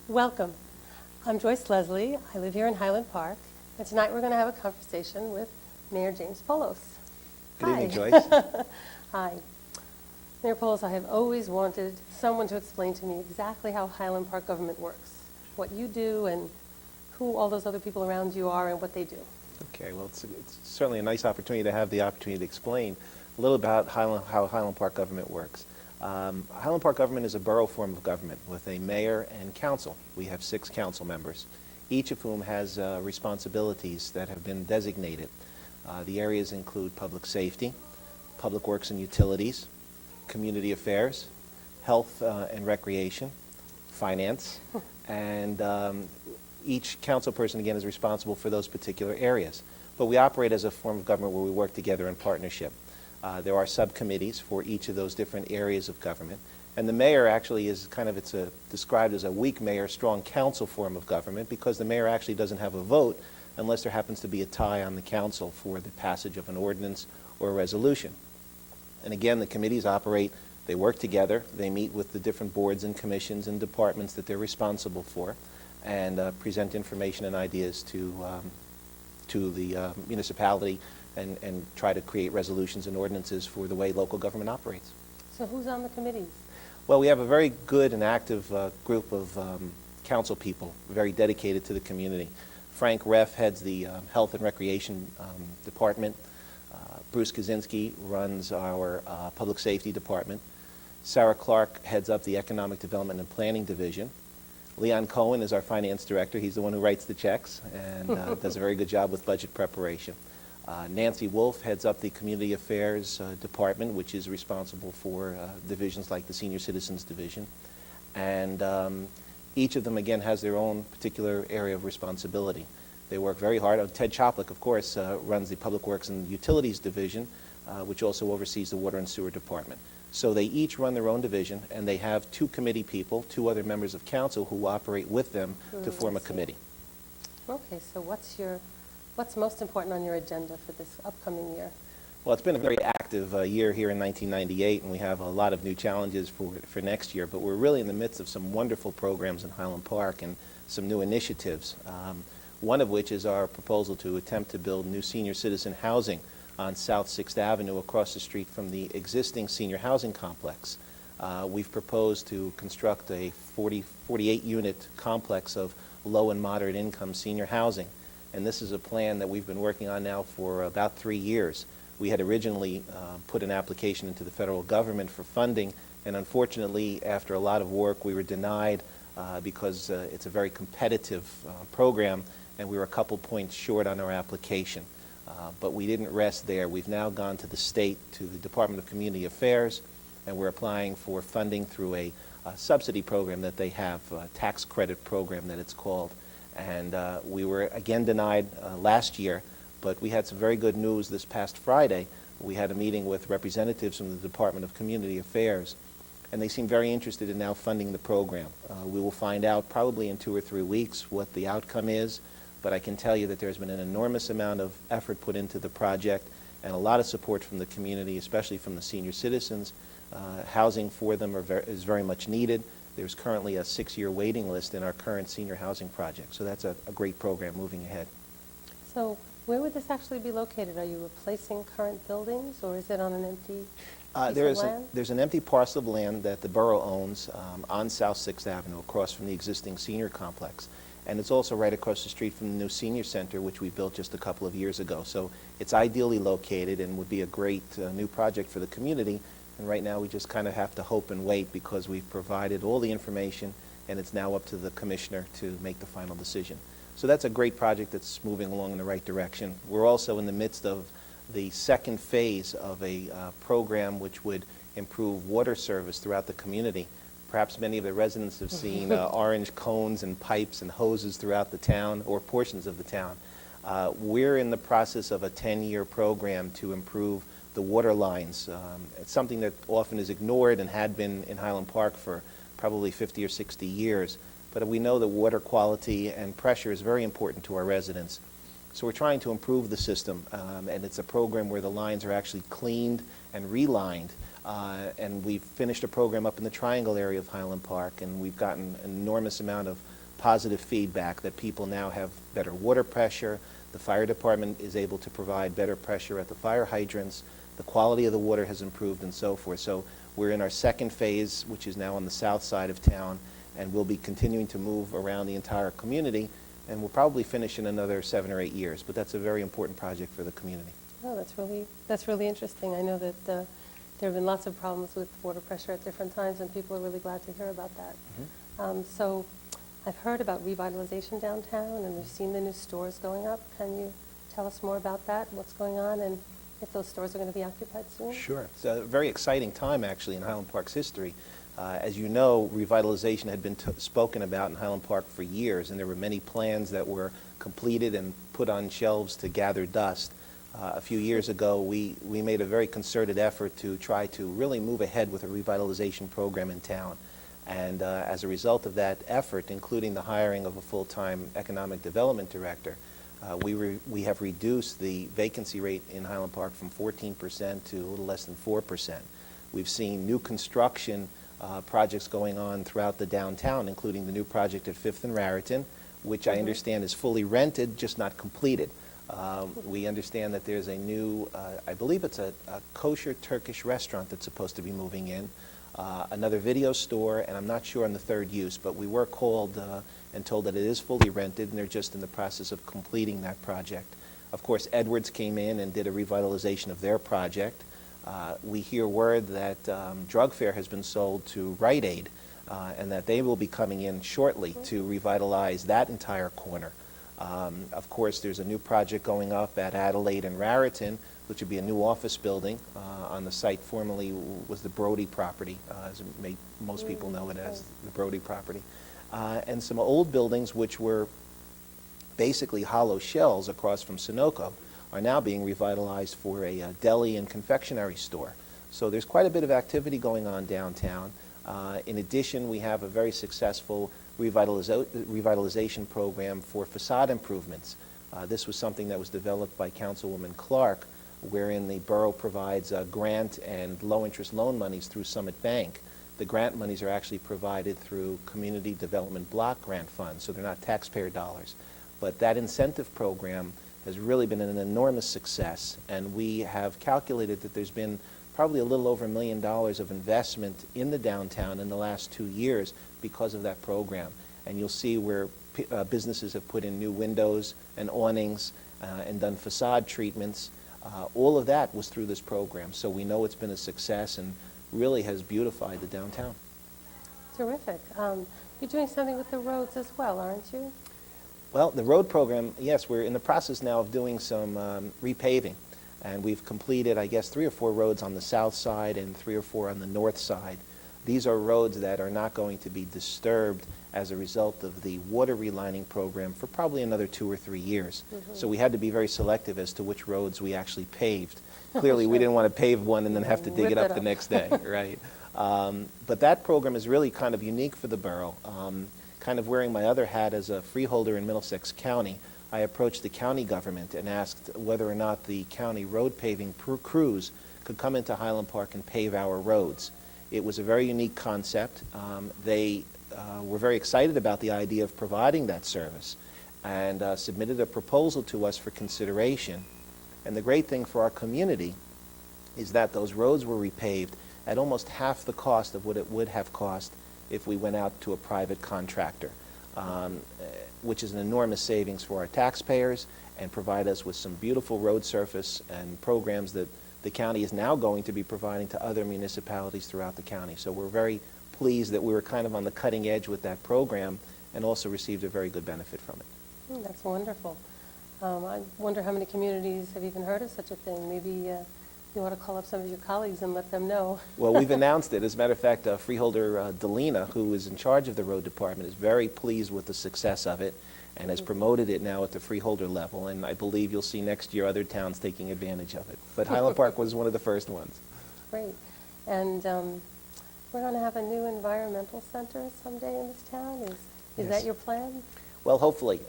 Welcome. I'm Joyce Leslie. I live here in Highland Park, and tonight we're going to have a conversation with Mayor James Polos. Good evening, Hi. Joyce. Hi. Mayor Polos, I have always wanted someone to explain to me exactly how Highland Park government works, what you do and who all those other people around you are and what they do. Okay, well, it's certainly a nice opportunity to have the opportunity to explain a little about how Highland Park government works. Highland Park government is a borough form of government with a mayor and council. We have 6 council members, each of whom has responsibilities that have been designated. The areas include public safety, public works and utilities, community affairs, health and recreation, finance, and each council person, again, is responsible for those particular areas. But we operate as a form of government where we work together in partnership. There are subcommittees for each of those different areas of government. And the mayor actually is described as a weak mayor, strong council form of government, because the mayor actually doesn't have a vote unless there happens to be a tie on the council for the passage of an ordinance or a resolution. And again, the committees operate, they work together, they meet with the different boards and commissions and departments that they're responsible for, and present information and ideas to the municipality and try to create resolutions and ordinances for the way local government operates. So who's on the committees? Well, we have a very good and active group of council people, very dedicated to the community. Frank Reff heads the Health and Recreation Department. Bruce Kaczynski runs our Public Safety Department. Sarah Clark heads up the Economic Development and Planning Division. Leon Cohen is our finance director. He's the one who writes the checks and does a very good job with budget preparation. Nancy Wolf heads up the Community Affairs Department, which is responsible for divisions like the Senior Citizens Division. And each of them, again, has their own particular area of responsibility. They work very hard. Ted Choplik, of course, runs the Public Works and Utilities Division, which also oversees the Water and Sewer Department. So they each run their own division, and they have 2 committee people, 2 other members of council who operate with them to form a committee. Okay, so what's most important on your agenda for this upcoming year? Well, it's been a very active year here in 1998, and we have a lot of new challenges for next year, but we're really in the midst of some wonderful programs in Highland Park and some new initiatives, one of which is our proposal to attempt to build new senior citizen housing on South 6th Avenue across the street from the existing senior housing complex. We've proposed to construct a 48-unit complex of low and moderate income senior housing. And this is a plan that we've been working on now for about 3 years. We had originally put an application into the federal government for funding, and unfortunately, after a lot of work, we were denied because it's a very competitive program, and we were a couple points short on our application. But we didn't rest there. We've now gone to the state, to the Department of Community Affairs, and we're applying for funding through a subsidy program that they have, a tax credit program that it's called. And we were again denied last year, but we had some very good news this past Friday. We had a meeting with representatives from the Department of Community Affairs, and they seem very interested in now funding the program. We will find out probably in 2 or 3 weeks what the outcome is, but I can tell you that there's been an enormous amount of effort put into the project and a lot of support from the community, especially from the senior citizens. Housing for them is very much needed. There's currently a 6-year waiting list in our current senior housing project, so that's a great program moving ahead. So where would this actually be located? Are you replacing current buildings, or is it on an empty piece of land? There's an empty parcel of land that the borough owns on South 6th Avenue across from the existing senior complex. And it's also right across the street from the new senior center, which we built just a couple of years ago. So it's ideally located and would be a great new project for the community. And right now we just kind of have to hope and wait because we've provided all the information and it's now up to the commissioner to make the final decision. So that's a great project that's moving along in the right direction. We're also in the midst of the second phase of a program which would improve water service throughout the community. Perhaps many of the residents have seen orange cones and pipes and hoses throughout the town or portions of the town. We're in the process of a 10-year program to improve the water lines. It's something that often is ignored and had been in Highland Park for probably 50 or 60 years. But we know that water quality and pressure is very important to our residents. So we're trying to improve the system, and it's a program where the lines are actually cleaned and relined. And we've finished a program up in the Triangle area of Highland Park, and we've gotten an enormous amount of positive feedback that people now have better water pressure. The fire department is able to provide better pressure at the fire hydrants. The quality of the water has improved and so forth. So we're in our second phase, which is now on the south side of town, and we'll be continuing to move around the entire community, and we'll probably finish in another 7 or 8 years. But that's a very important project for the community. Oh, that's really interesting. I know that there have been lots of problems with water pressure at different times, and people are really glad to hear about that. So I've heard about revitalization downtown, and we've seen the new stores going up. Can you tell us more about that, what's going on, and if those stores are going to be occupied soon? Sure. It's a very exciting time, actually, in Highland Park's history. As you know, revitalization had been spoken about in Highland Park for years, and there were many plans that were completed and put on shelves to gather dust. A few years ago, we made a very concerted effort to try to really move ahead with a revitalization program in town. And as a result of that effort, including the hiring of a full-time economic development director, we have reduced the vacancy rate in Highland Park from 14% to a little less than 4%. We've seen new construction projects going on throughout the downtown, including the new project at 5th and Raritan, which I understand is fully rented, just not completed. We understand that there's a new, I believe it's a kosher Turkish restaurant that's supposed to be moving in, another video store, and I'm not sure on the third use, but we were called and told that it is fully rented, and they're just in the process of completing that project. Of course, Edwards came in and did a revitalization of their project. We hear word that Drug Fair has been sold to Rite Aid, and that they will be coming in shortly to revitalize that entire corner. Of course, there's a new project going up at Adelaide and Raritan, which would be a new office building on the site formerly was the Brody property, as most people know it as the Brody property. And some old buildings which were basically hollow shells across from Sunoco are now being revitalized for a deli and confectionery store. So there's quite a bit of activity going on downtown. In addition, we have a very successful revitalization program for facade improvements. This was something that was developed by Councilwoman Clark, wherein the borough provides grant and low-interest loan monies through Summit Bank. The grant monies are actually provided through Community Development Block Grant Funds, so they're not taxpayer dollars. But that incentive program has really been an enormous success, and we have calculated that there's been probably a little over $1 million of investment in the downtown in the last 2 years because of that program. And you'll see where businesses have put in new windows and awnings and done facade treatments. All of that was through this program. So we know it's been a success and really has beautified the downtown. Terrific. You're doing something with the roads as well, aren't you? Well, the road program, yes, we're in the process now of doing some repaving. And we've completed, I guess, 3 or 4 roads on the south side and 3 or 4 on the north side. These are roads that are not going to be disturbed as a result of the water relining program for probably another 2 or 3 years. So we had to be very selective as to which roads we actually paved. Clearly, we didn't want to pave one and then have to dig it up the next day, right? But that program is really kind of unique for the borough. Kind of wearing my other hat as a freeholder in Middlesex County, I approached the county government and asked whether or not the county road paving crews could come into Highland Park and pave our roads. It was a very unique concept. They were very excited about the idea of providing that service and submitted a proposal to us for consideration. And the great thing for our community is that those roads were repaved at almost half the cost of what it would have cost if we went out to a private contractor. Which is an enormous savings for our taxpayers and provide us with some beautiful road surface and programs that the county is now going to be providing to other municipalities throughout the county. So we're very pleased that we were kind of on the cutting edge with that program and also received a very good benefit from it. That's wonderful. I wonder how many communities have even heard of such a thing. Maybe you ought to call up some of your colleagues and let them know. Well, we've announced it. As a matter of fact, Freeholder Delina, who is in charge of the road department, is very pleased with the success of it and has promoted it now at the freeholder level. And I believe you'll see next year other towns taking advantage of it. But Highland Park was one of the first ones. Great. And we're going to have a new environmental center someday in this town. Is Yes. that your plan? Well, hopefully.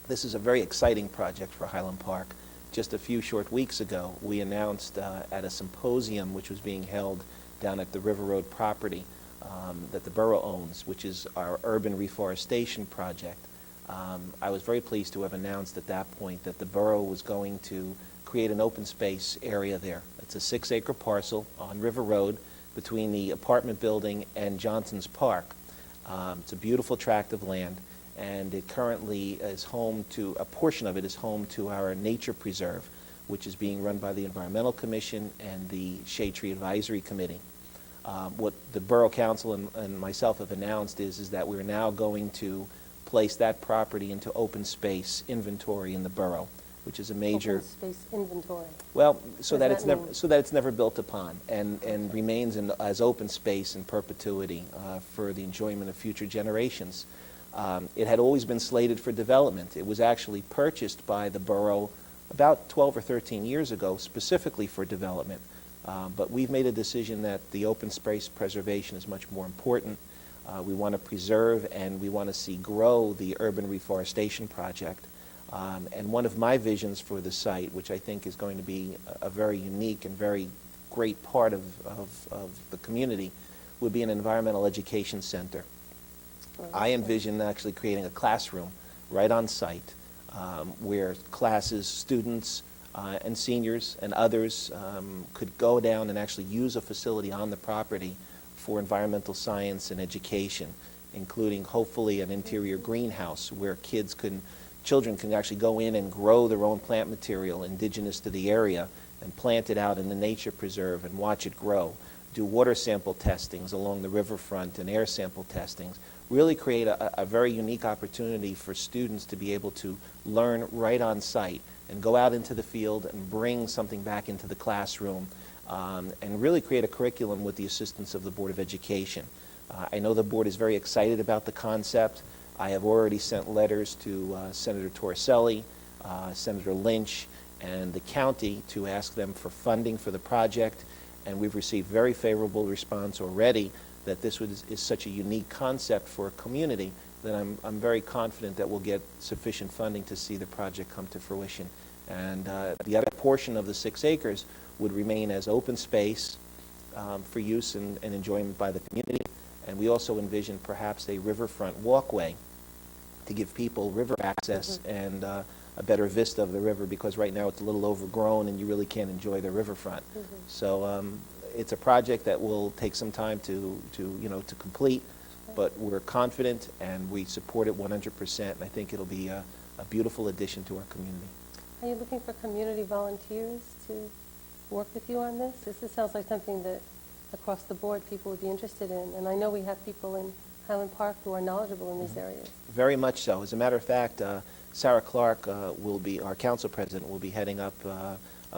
This is a very exciting project for Highland Park. Just a few short weeks ago, we announced at a symposium which was being held down at the River Road property that the borough owns, which is our urban reforestation project. I was very pleased to have announced at that point that the borough was going to create an open space area there. It's a 6-acre parcel on River Road between the apartment building and Johnson's Park. It's a beautiful tract of land, and it currently is home to, a portion of it is home to our nature preserve, which is being run by the Environmental Commission and the Shade Tree Advisory Committee. What the Borough Council and myself have announced is that we're now going to place that property into open space inventory in the borough, which is a major... Open space inventory. Well, so that, it's never built upon and remains as open space in perpetuity for the enjoyment of future generations. It had always been slated for development. It was actually purchased by the borough about 12 or 13 years ago specifically for development. But we've made a decision that the open space preservation is much more important. We want to preserve and we want to see grow the urban reforestation project. And one of my visions for the site, which I think is going to be a very unique and very great part of the community, would be an environmental education center. I envision actually creating a classroom right on site where classes, students, and seniors and others could go down and actually use a facility on the property for environmental science and education, including hopefully an interior greenhouse where children can actually go in and grow their own plant material indigenous to the area and plant it out in the nature preserve and watch it grow. Do water sample testings along the riverfront and air sample testings. Really create a very unique opportunity for students to be able to learn right on site and go out into the field and bring something back into the classroom and really create a curriculum with the assistance of the Board of Education. I know the board is very excited about the concept. I have already sent letters to Senator Torricelli, Senator Lynch, and the county to ask them for funding for the project, and we've received very favorable response already that this is such a unique concept for a community that I'm very confident that we'll get sufficient funding to see the project come to fruition. And the other portion of the 6 acres would remain as open space for use and enjoyment by the community. And we also envision perhaps a riverfront walkway to give people river access and a better vista of the river, because right now it's a little overgrown and you really can't enjoy the riverfront. So it's a project that will take some time to complete, but we're confident and we support it 100%, and I think it'll be a beautiful addition to our community. Are you looking for community volunteers to work with you on this? This sounds like something that across the board people would be interested in, and I know we have people in Highland Park who are knowledgeable in these areas. Very much so. As a matter of fact, Sarah Clark will be, our council president, will be heading up a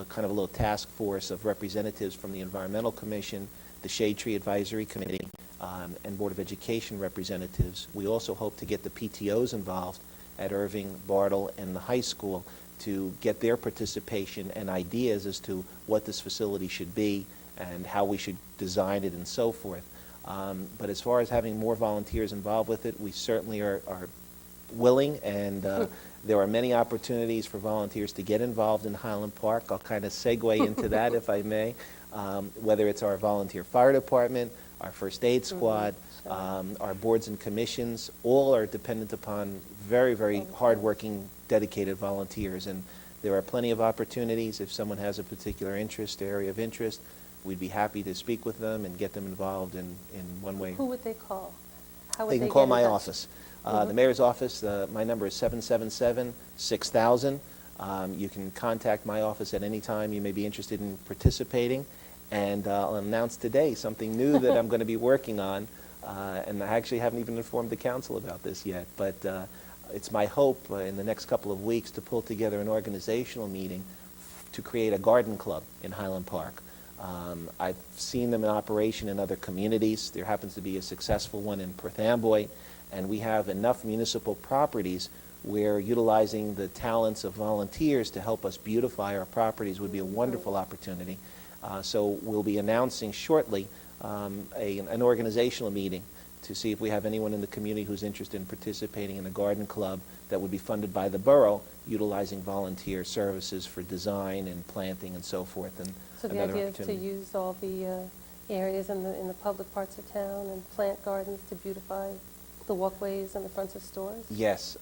kind of a little task force of representatives from the Environmental Commission, the Shade Tree Advisory Committee, and Board of Education representatives. We also hope to get the PTOs involved at Irving, Bartle, and the high school to get their participation and ideas as to what this facility should be and how we should design it and so forth. But as far as having more volunteers involved with it, we certainly are willing, and there are many opportunities for volunteers to get involved in Highland Park. I'll kind of segue into that if I may. Whether it's our volunteer fire department, our first aid squad, our boards and commissions, all are dependent upon very, very hardworking, dedicated volunteers. And there are plenty of opportunities. If someone has a particular interest, area of interest, we'd be happy to speak with them and get them involved in one way. Who would they call? How would They can get call in my touch? office. The mayor's office, my number is 777-6000. You can contact my office at any time you may be interested in participating. And I'll announce today something new that I'm going to be working on. And I actually haven't even informed the council about this yet. But it's my hope in the next couple of weeks to pull together an organizational meeting to create a garden club in Highland Park. I've seen them in operation in other communities. There happens to be a successful one in Perth Amboy, and we have enough municipal properties where utilizing the talents of volunteers to help us beautify our properties would be a wonderful opportunity. So we'll be announcing shortly an organizational meeting to see if we have anyone in the community who's interested in participating in a garden club that would be funded by the borough, utilizing volunteer services for design and planting and so forth. And So the idea is to use all the areas in the public parts of town and plant gardens to beautify the walkways and the fronts of stores? Yes.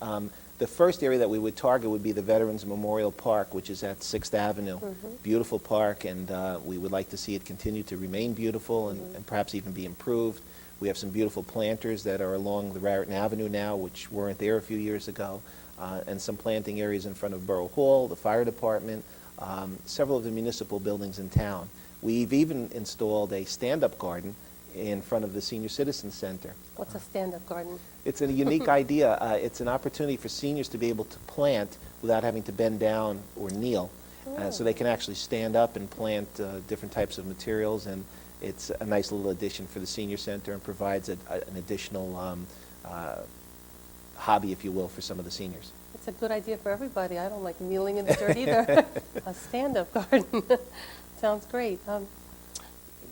The first area that we would target would be the Veterans Memorial Park, which is at 6th Avenue. Beautiful park, and we would like to see it continue to remain beautiful and perhaps even be improved. We have some beautiful planters that are along the Raritan Avenue now, which weren't there a few years ago, and some planting areas in front of Borough Hall, the fire department, several of the municipal buildings in town. We've even installed a stand-up garden in front of the Senior Citizen Center. What's a stand-up garden? It's a unique idea. It's an opportunity for seniors to be able to plant without having to bend down or kneel. So they can actually stand up and plant different types of materials, and it's a nice little addition for the senior center and provides an additional hobby, if you will, for some of the seniors. It's a good idea for everybody. I don't like kneeling in the dirt either. A stand-up garden. Sounds great.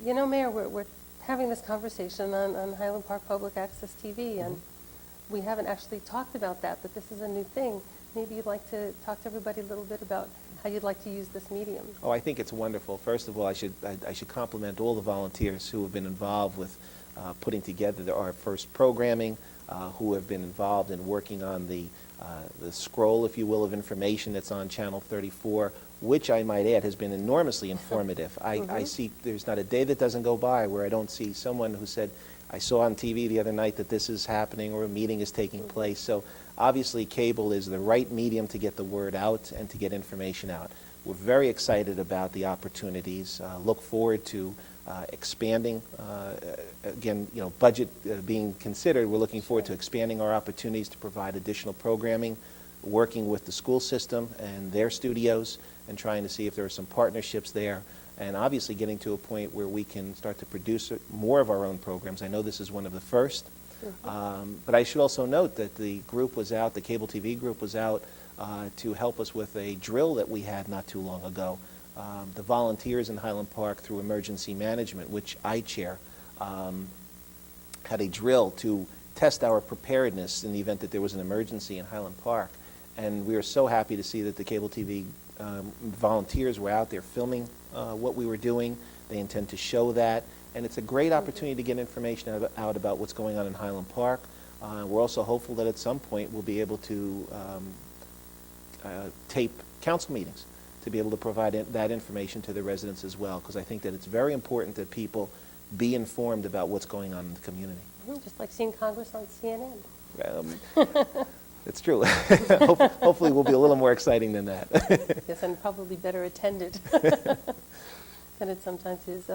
You know, Mayor, we're having this conversation on Highland Park Public Access TV, and we haven't actually talked about that, but this is a new thing. Maybe you'd like to talk to everybody a little bit about how you'd like to use this medium. Oh, I think it's wonderful. First of all, I should compliment all the volunteers who have been involved with putting together our first programming, who have been involved in working on the scroll, if you will, of information that's on Channel 34, which I might add has been enormously informative. I see there's not a day that doesn't go by where I don't see someone who said, I saw on TV the other night that this is happening or a meeting is taking place. So obviously cable is the right medium to get the word out and to get information out. We're very excited about the opportunities. Look forward to expanding. Again, you know, budget being considered, we're looking forward to expanding our opportunities to provide additional programming, working with the school system and their studios, and trying to see if there are some partnerships there, and obviously getting to a point where we can start to produce more of our own programs. I know this is one of the first, but I should also note that the group was out, the cable TV group was out to help us with a drill that we had not too long ago. The volunteers in Highland Park through emergency management, which I chair, had a drill to test our preparedness in the event that there was an emergency in Highland Park. And we were so happy to see that the cable TV volunteers were out there filming what we were doing. They intend to show that. And it's a great opportunity to get information out about what's going on in Highland Park. We're also hopeful that at some point we'll be able to tape council meetings to be able to provide that information to the residents as well, because I think that it's very important that people be informed about what's going on in the community. Just like seeing Congress on CNN. It's true. Hopefully we'll be a little more exciting than that. Yes, and probably better attended than it sometimes is.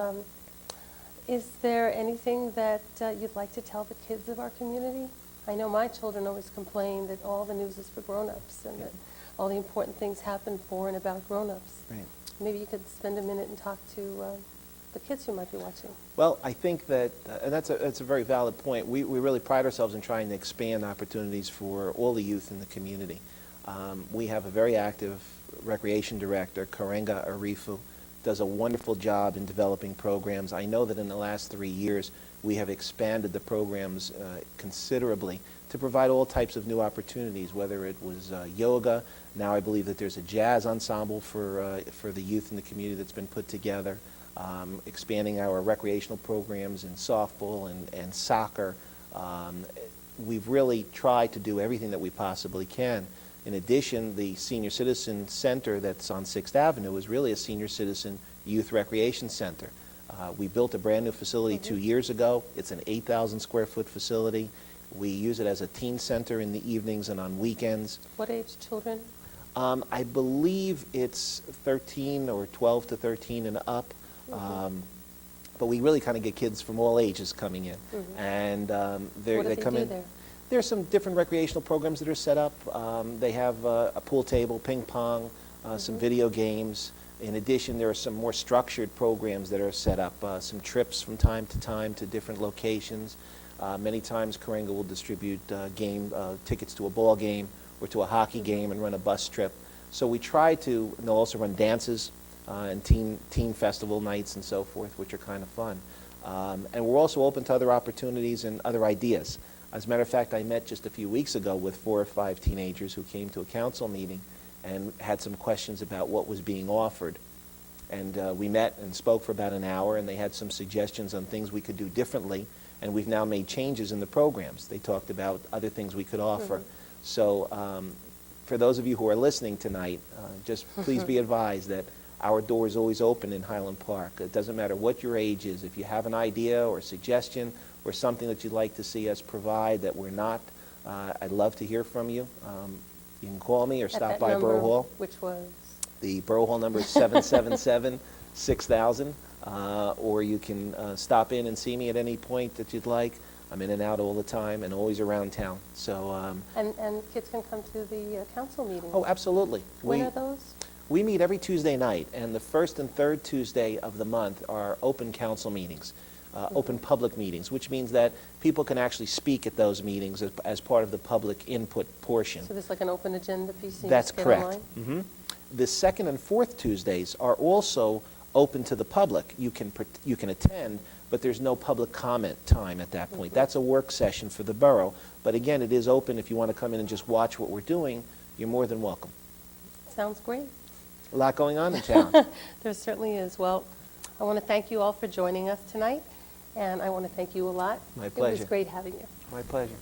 Is there anything that you'd like to tell the kids of our community? I know my children always complain that all the news is for grown-ups and that all the important things happen for and about grown-ups. Right. Maybe you could spend a minute and talk to the kids who might be watching. Well, I think that, and that's a very valid point, we really pride ourselves in trying to expand opportunities for all the youth in the community. We have a very active recreation director, Karenga Arifu, does a wonderful job in developing programs. I know that in the last 3 years we have expanded the programs considerably to provide all types of new opportunities, whether it was yoga. Now I believe that there's a jazz ensemble for the youth in the community that's been put together. Expanding our recreational programs in softball and soccer. We've really tried to do everything that we possibly can. In addition, the Senior Citizen Center that's on 6th Avenue is really a senior citizen youth recreation center. We built a brand new facility 2 years ago. It's an 8,000 square foot facility. We use it as a teen center in the evenings and on weekends. What age children? I believe it's 13 or 12 to 13 and up. But we really kind of get kids from all ages coming in, and they come in. There? There's some different recreational programs that are set up. They have a pool table, ping pong, some video games. In addition, there are some more structured programs that are set up, some trips from time to different locations. Many times Karenga will distribute game tickets to a ball game or to a hockey game and run a bus trip. So we try to, and they'll also run dances and teen festival nights and so forth, which are kind of fun. And we're also open to other opportunities and other ideas. As a matter of fact, I met just a few weeks ago with 4 or 5 teenagers who came to a council meeting and had some questions about what was being offered. And we met and spoke for about an hour, and they had some suggestions on things we could do differently, and we've now made changes in the programs. They talked about other things we could offer. So for those of you who are listening tonight, just please be advised that our door is always open in Highland Park. It doesn't matter what your age is. If you have an idea or a suggestion or something that you'd like to see us provide that we're not, I'd love to hear from you. You can call me or At stop that by number, Borough Hall. which was? The Borough Hall number is 777-6000, or you can stop in and see me at any point that you'd like. I'm in and out all the time and always around town. So. And kids can come to the council meetings? Oh, absolutely. When are those? We meet every Tuesday night, and the first and third Tuesday of the month are open council meetings, open public meetings, which means that people can actually speak at those meetings as part of the public input portion. So there's like an open agenda piece? And That's you just get correct. online? The second and fourth Tuesdays are also open to the public. You can attend, but there's no public comment time at that point. That's a work session for the borough. But again, it is open. If you want to come in and just watch what we're doing, you're more than welcome. Sounds great. A lot going on in town. There certainly is. Well, I want to thank you all for joining us tonight, and I want to thank you a lot. My It pleasure. was great having you. My pleasure.